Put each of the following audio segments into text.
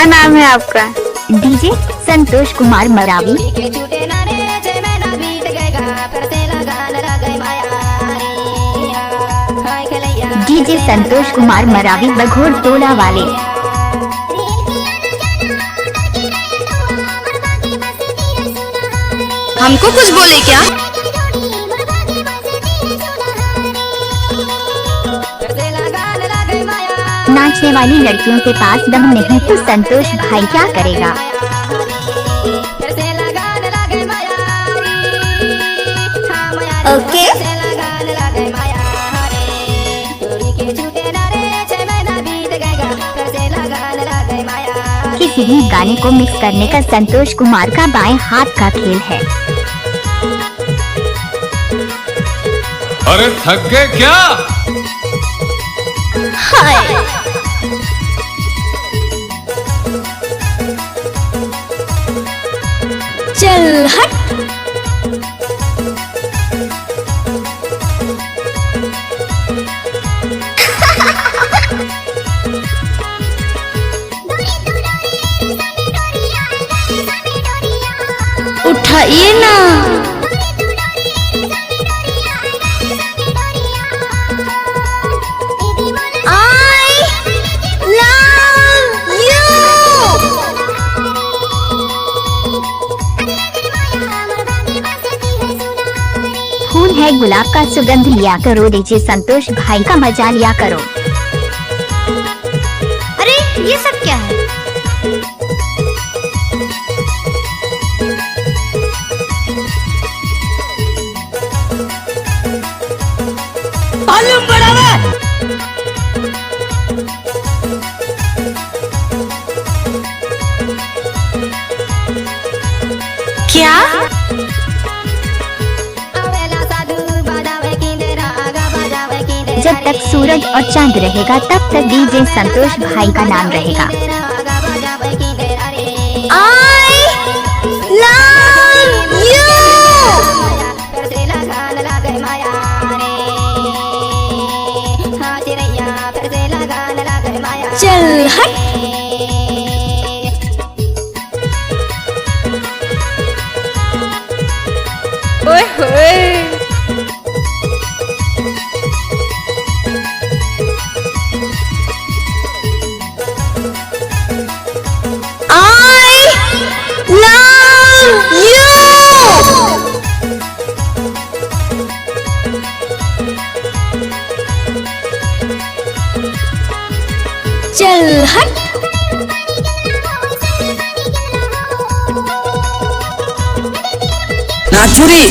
क्या नाम है आपका? डीजे संतोष कुमार मरावी। डीजे संतोष कुमार मरावी बघोर टोला वाले। हमको कुछ बोले क्या? नाचने वाली लड़कियों के पास दम नहीं तो संतोष भाई क्या करेगा? ओके। किसी भी गाने को मिक्स करने का संतोष कुमार का बाएं हाथ का खेल है। अरे थक गए क्या? चल हट। उठाइए ना। फूल है गुलाब का सुगंध लिया करो, डीजे संतोष भाई का मजा लिया करो। अरे ये सब क्या है? वॉल्यूम बढ़ावे। क्या? जब तक सूरज और चांद रहेगा तब तक डीजे संतोष भाई का नाम रहेगा। I love you। चल हट। ओए होए। चल हट। नाचुरी।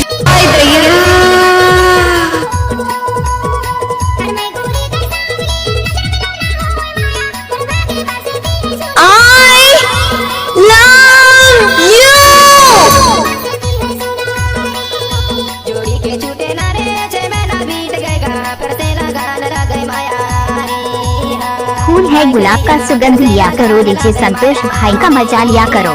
फूल है गुलाब का सुगंध लिया करो, डीजे संतोष भाई का मजा लिया करो।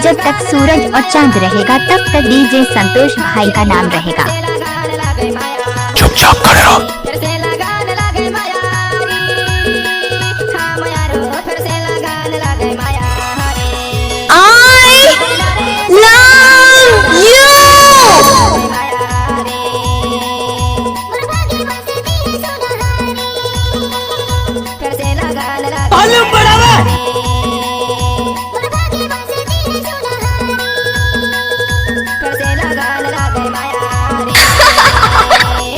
जब तक सूरज और चांद रहेगा तब तक डीजे संतोष भाई का नाम रहेगा। चुपचाप खड़े रहो।